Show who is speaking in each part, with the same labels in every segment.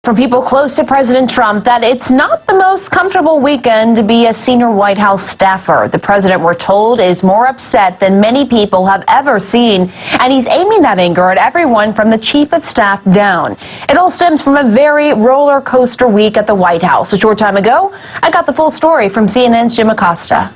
Speaker 1: from people close to President Trump that it's not the most comfortable weekend to be a senior White House staffer. The president, we're told, is more upset than many people have ever seen, and he's aiming that anger at everyone from the chief of staff down. It all stems from a very roller coaster week at the White House. A short time ago, I got the full story from CNN's Jim Acosta.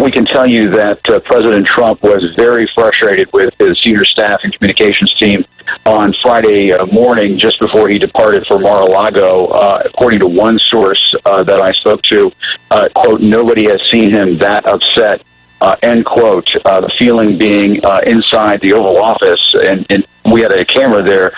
Speaker 2: We can tell you that President Trump was very frustrated with his senior staff and communications team on Friday morning, just before he departed for Mar-a-Lago. According to one source that I spoke to, quote, nobody has seen him that upset, end quote. The feeling being inside the Oval Office, and we had a camera there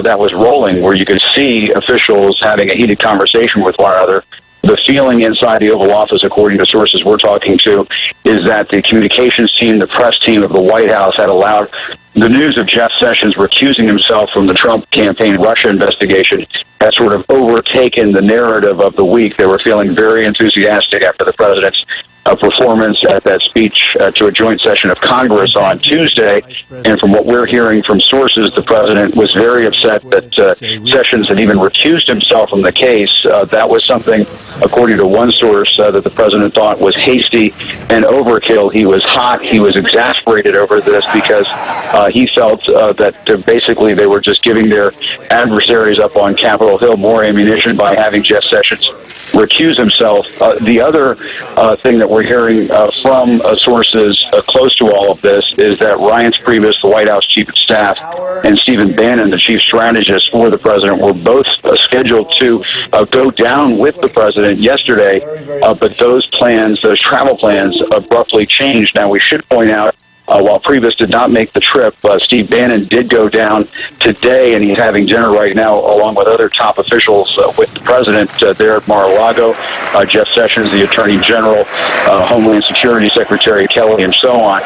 Speaker 2: that was rolling where you could see officials having a heated conversation with one another. The feeling inside the Oval Office, according to sources we're talking to, is that the communications team, the press team of the White House had allowed the news of Jeff Sessions recusing himself from the Trump campaign Russia investigation had sort of overtaken the narrative of the week. They were feeling very enthusiastic after the president's performance at that speech to a joint session of Congress on Tuesday. And from what we're hearing from sources, the president was very upset that Sessions had even recused himself from the case. That was something, according to one source, that the president thought was hasty and overkill. He was hot. He was exasperated over this because he felt that basically they were just giving their adversaries up on Capitol Hill more ammunition by having Jeff Sessions recuse himself. The other thing that we're hearing from sources close to all of this is that Reince Priebus, the White House chief of staff, and Stephen Bannon, the chief strategist for the president, were both scheduled to go down with the president yesterday, but those plans, those travel plans, abruptly changed. Now, we should point out, while Priebus did not make the trip, Steve Bannon did go down today, and he's having dinner right now along with other top officials with the president there at Mar-a-Lago, Jeff Sessions, the Attorney General, Homeland Security Secretary Kelly, and so on.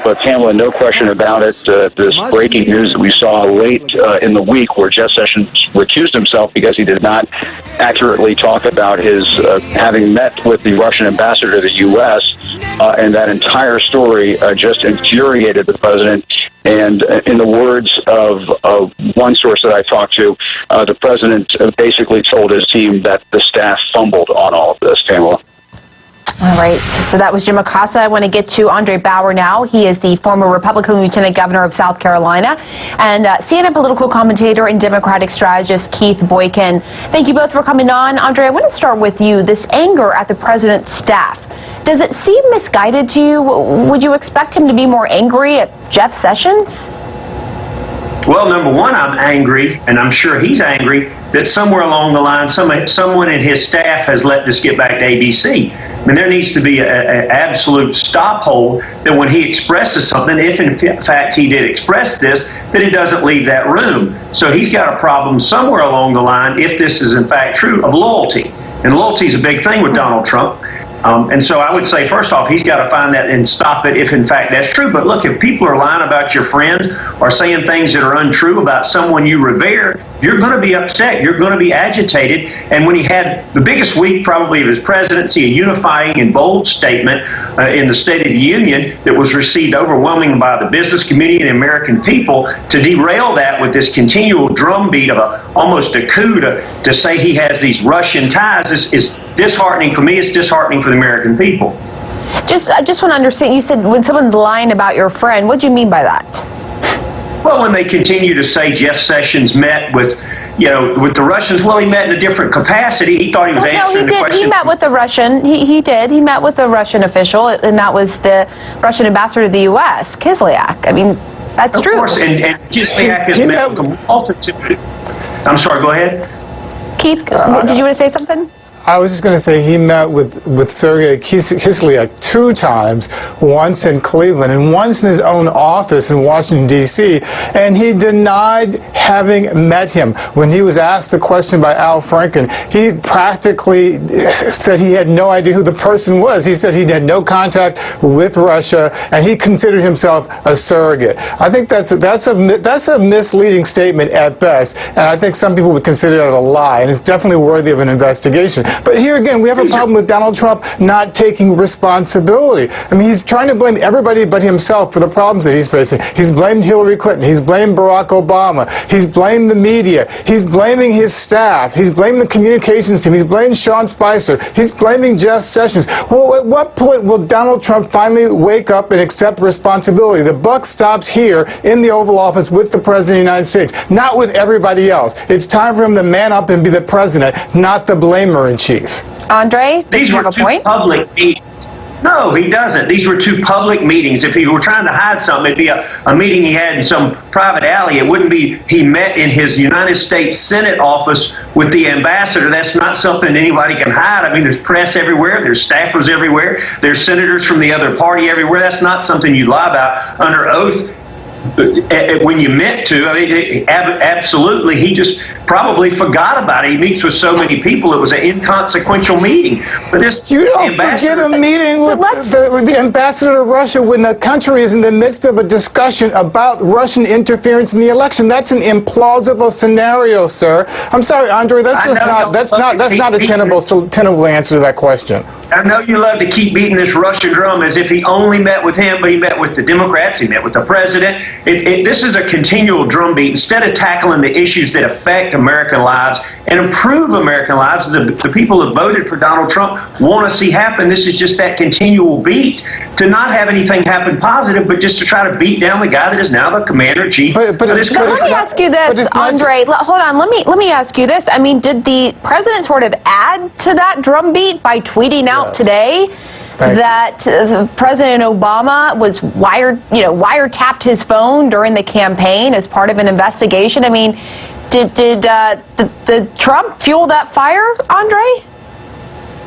Speaker 2: But Pamela, no question about it, this breaking news that we saw late in the week where Jeff Sessions recused himself because he did not accurately talk about his having met with the Russian ambassador to the U.S., and that entire story just infuriated the president. And in the words of one source that I talked to, the president basically told his team that the staff fumbled on all of this, Pamela.
Speaker 1: All right, so that was Jim Acosta. I want to get to Andre Bauer now. He is the former Republican Lieutenant Governor of South Carolina and CNN political commentator and Democratic strategist Keith Boykin. Thank you both for coming on. Andre, I want to start with you. This anger at the president's staff, does it seem misguided to you? Would you expect him to be more angry at Jeff Sessions?
Speaker 3: Well, number one, I'm angry, and I'm sure he's angry, that somewhere along the line, someone in his staff has let this get back to ABC. I mean, there needs to be an absolute stop hold that when he expresses something, if in fact he did express this, that it doesn't leave that room. So he's got a problem somewhere along the line, if this is in fact true, of loyalty. And loyalty is a big thing with Donald Trump. And so I would say, first off, he's got to find that and stop it if in fact that's true. But look, if people are lying about your friend or saying things that are untrue about someone you revere, you're going to be upset. You're going to be agitated. And when he had the biggest week probably of his presidency, a unifying and bold statement in the State of the Union that was received overwhelmingly by the business community and the American people, to derail that with this continual drumbeat of almost a coup to say he has these Russian ties is disheartening for me. It's disheartening for the American people.
Speaker 1: I just want to understand, you said when someone's lying about your friend, what do you mean by that?
Speaker 3: Well, when they continue to say Jeff Sessions met with the Russians, well, he met in a different capacity. He thought he was answering the question.
Speaker 1: He met with the Russian. He did. He met with the Russian official, and that was the Russian ambassador to the U.S., Kislyak. I mean, that's true.
Speaker 3: Of course, and Kislyak has met with a multitude. I'm sorry, go ahead.
Speaker 1: Keith, did you want to say something?
Speaker 4: I was just going to say he met with Sergei Kislyak 2 times, once in Cleveland and once in his own office in Washington, D.C., and he denied having met him. When he was asked the question by Al Franken, he practically said he had no idea who the person was. He said he had no contact with Russia, and he considered himself a surrogate. I think that's a misleading statement at best, and I think some people would consider that a lie, and it's definitely worthy of an investigation. But here again, we have a problem with Donald Trump not taking responsibility. I mean, he's trying to blame everybody but himself for the problems that he's facing. He's blamed Hillary Clinton. He's blamed Barack Obama. He's blamed the media. He's blaming his staff. He's blaming the communications team. He's blaming Sean Spicer. He's blaming Jeff Sessions. Well, at what point will Donald Trump finally wake up and accept responsibility? The buck stops here in the Oval Office with the President of the United States, not with everybody else. It's time for him to man up and be the president, not the blamer-in-chief.
Speaker 1: Andre,
Speaker 3: these
Speaker 1: you
Speaker 3: were
Speaker 1: have a
Speaker 3: two
Speaker 1: point?
Speaker 3: public meetings. No, he doesn't. These were two public meetings. If he were trying to hide something, it'd be a meeting he had in some private alley. It wouldn't be he met in his United States Senate office with the ambassador. That's not something anybody can hide. I mean, there's press everywhere. There's staffers everywhere. There's senators from the other party everywhere. That's not something you lie about under oath. When you meant to, I mean, absolutely, he just probably forgot about it. He meets with so many people, it was an inconsequential meeting. But this
Speaker 4: You don't forget a meeting with the ambassador to Russia when the country is in the midst of a discussion about Russian interference in the election. That's an implausible scenario, sir. I'm sorry, Andre. That's just not a tenable answer to that question.
Speaker 3: I know you love to keep beating this Russian drum as if he only met with him, but he met with the Democrats, he met with the president. This is a continual drumbeat. Instead of tackling the issues that affect American lives and improve American lives, the people who voted for Donald Trump want to see happen. This is just that continual beat to not have anything happen positive, but just to try to beat down the guy that is now the commander-in-chief of this country.
Speaker 1: Let me ask you this, Andre. Hold on. Let me ask you this. I mean, did the president sort of add to that drumbeat by tweeting out today that President Obama was wiretapped his phone during the campaign as part of an investigation? I mean, did Trump fuel that fire, Andre?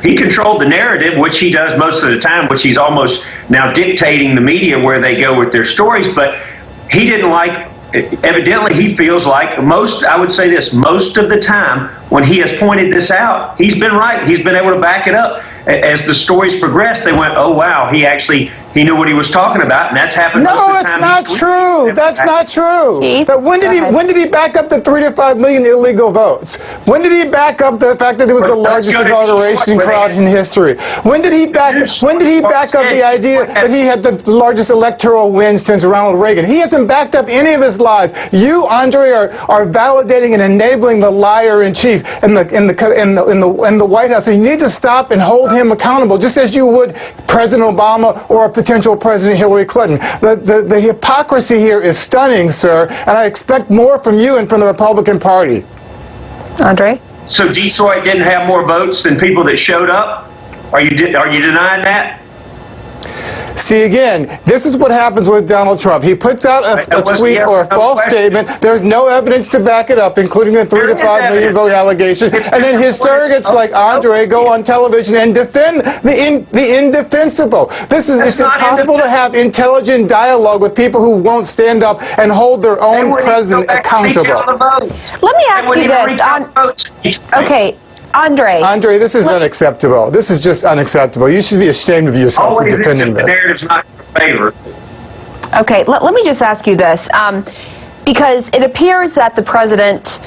Speaker 3: He controlled the narrative, which he does most of the time, which he's almost now dictating the media where they go with their stories. But he didn't like, evidently he feels like I would say this, most of the time when he has pointed this out, he's been right. He's been able to back it up. As the stories progressed, they went, oh, wow, he knew what he was talking about, and that's happened.
Speaker 4: No, it's not true. That's not true. When did he back up the 3 to 5 million illegal votes? When did he back up the fact that it was the largest inauguration crowd in history? When did he back up the idea that he had the largest electoral win since Ronald Reagan? He hasn't backed up any of his lies. You, Andre, are validating and enabling the liar-in-chief in the White House, and you need to stop and hold him accountable, just as you would President Obama or a potential President Hillary Clinton. The hypocrisy here is stunning, sir, and I expect more from you and from the Republican Party.
Speaker 1: Andre?
Speaker 3: So Detroit didn't have more votes than people that showed up? Are you denying that?
Speaker 4: See, again, this is what happens with Donald Trump. He puts out a tweet or a false statement. There's no evidence to back it up, including the 3 to 5 million vote allegation. And then his surrogates like Andre go on television and defend the indefensible. It's impossible to have intelligent dialogue with people who won't stand up and hold their own president accountable.
Speaker 1: Let me ask you this. Okay. Andre,
Speaker 4: this is unacceptable. This is just unacceptable. You should be ashamed of yourself for defending this.
Speaker 3: The narrative's not in your favor.
Speaker 1: Okay, let me just ask you this. Because it appears that the president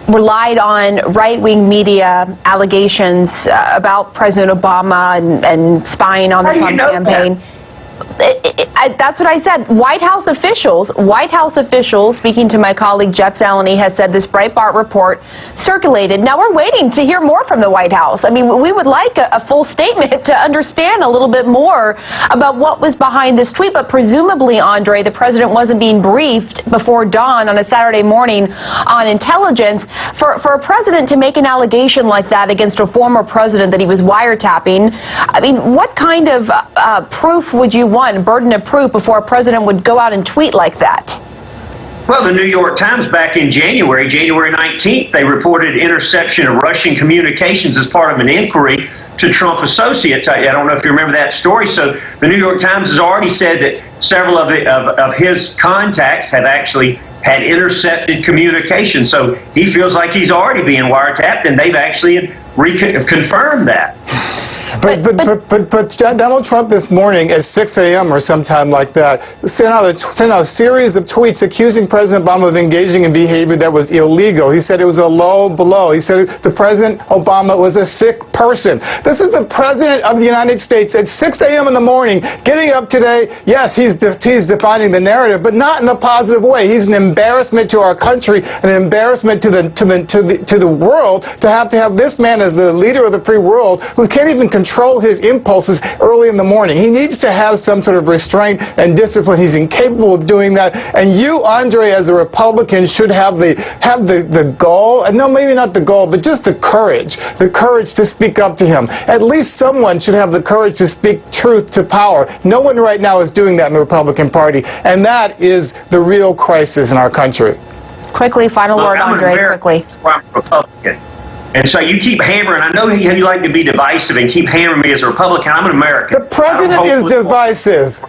Speaker 1: relied on right-wing media allegations about President Obama and spying on the Trump campaign. That's what I said. White House officials, speaking to my colleague Jeff Zeleny, has said this Breitbart report circulated. Now we're waiting to hear more from the White House. I mean, we would like a full statement to understand a little bit more about what was behind this tweet. But presumably, Andre, the president wasn't being briefed before dawn on a Saturday morning on intelligence. For a president to make an allegation like that against a former president that he was wiretapping, I mean, what kind of proof would you want, burden of proof, before a president would go out and tweet like that?
Speaker 3: Well, the New York Times back in January 19th, they reported interception of Russian communications as part of an inquiry to Trump associates. I don't know if you remember that story. So the New York Times has already said that several of his contacts have actually had intercepted communication. So he feels like he's already being wiretapped, and they've actually confirmed that.
Speaker 4: But Donald Trump this morning at 6 a.m. or sometime like that sent out a series of tweets accusing President Obama of engaging in behavior that was illegal. He said it was a low blow. He said the President Obama was a sick person. This is the President of the United States at 6 a.m. in the morning getting up today. Yes, he's defining the narrative, but not in a positive way. He's an embarrassment to our country, an embarrassment to the world to have this man as the leader of the free world who can't even control his impulses early in the morning. He needs to have some sort of restraint and discipline. He's incapable of doing that. And you, Andre, as a Republican, should have the goal, and no, maybe not the goal, but just the courage to speak up to him. At least someone should have the courage to speak truth to power. No one right now is doing that in the Republican Party, and that is the real crisis in our country.
Speaker 1: Quickly, final word, Andre, quickly.
Speaker 3: I'm a Republican. And so you keep hammering. I know you like to be divisive and keep hammering me as a Republican. I'm an American.
Speaker 4: The president is divisive.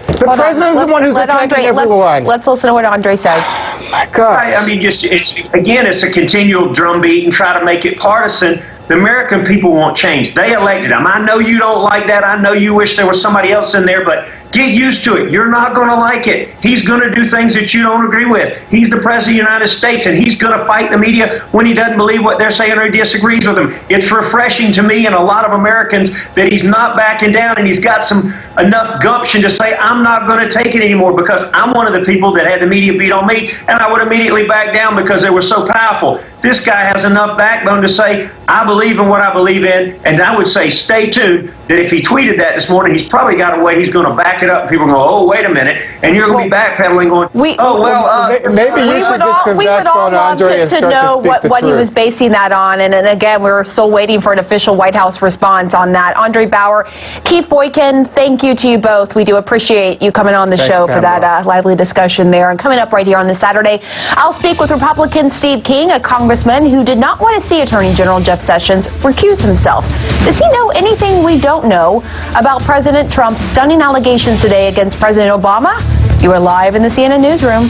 Speaker 4: The president is the one who's attacking everyone.
Speaker 1: Let's listen to what Andre says.
Speaker 4: Oh my God.
Speaker 3: I mean, it's a continual drumbeat and try to make it partisan. The American people want change. They elected him. I know you don't like that. I know you wish there was somebody else in there, but get used to it. You're not going to like it. He's going to do things that you don't agree with. He's the President of the United States, and he's going to fight the media when he doesn't believe what they're saying or he disagrees with them. It's refreshing to me and a lot of Americans that he's not backing down and he's got enough gumption to say, I'm not going to take it anymore because I'm one of the people that had the media beat on me, and I would immediately back down because they were so powerful. This guy has enough backbone to say, I believe in what I believe in, and I would say stay tuned that if he tweeted that this morning, he's probably got a way he's going to back it up. People are going, oh, wait a minute, and you're going to be backpedaling going,
Speaker 4: maybe you should get some backbone, Andre, and start to
Speaker 1: know
Speaker 4: speak the
Speaker 1: what he
Speaker 4: truth.
Speaker 1: was basing that on, and again, we're still waiting for an official White House response on that. Andre Bauer, Keith Boykin, thank you to you both. We do appreciate you coming on the show for that lively discussion there. And coming up right here on this Saturday, I'll speak with Republican Steve King, a congressman who did not want to see Attorney General Jeff Sessions recuse himself. Does he know anything we don't know about President Trump's stunning allegations today against President Obama? You are live in the CNN newsroom.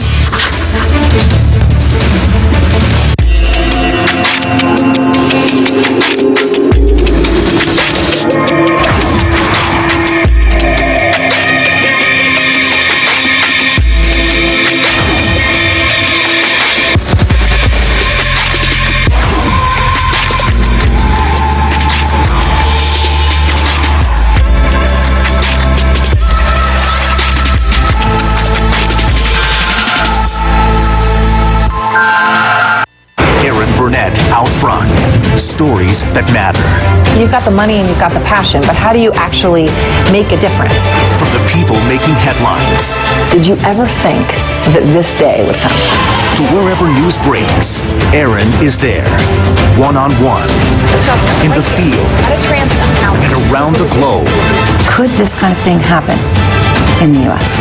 Speaker 5: Out front, stories that matter.
Speaker 6: You've got the money and you've got the passion, but how do you actually make a difference?
Speaker 5: From the people making headlines.
Speaker 6: Did you ever think that this day would come?
Speaker 5: To wherever news breaks, Aaron is there, one-on-one, in the field, and around the globe.
Speaker 6: Could this kind of thing happen in the U.S.?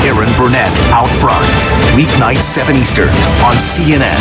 Speaker 5: Aaron Burnett, Out Front, weeknights 7 Eastern on CNN.